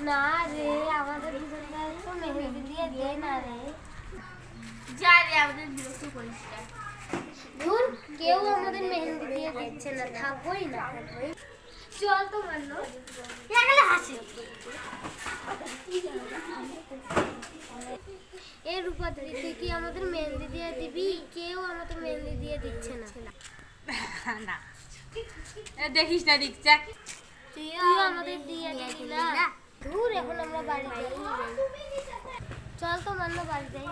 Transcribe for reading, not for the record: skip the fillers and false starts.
না রে, আমাদের দুজনকে তো মেহেন্দি দিয়ে দে না রে। যা রে, আমাদের বিরক্ত করিস না। ধুর, কেউ আমাদের মেহেন্দি দিয়ে দিচ্ছে না, থাকবোই না থাকবোই। চল তো মানলো, গেলে হাসি। এ রূপা দিদি, তুই কি আমাদের মেহেন্দি দিয়ে দিবি? কেউ আমাদের মেহেন্দি দিয়ে দিচ্ছে না। না দেখিস না দিকটা, তুইও আমাদের দিয়ে দিবি না। ধুর, এখন আমরা বাড়ি যাই। চল তো মানলো, বাড়ি যাই।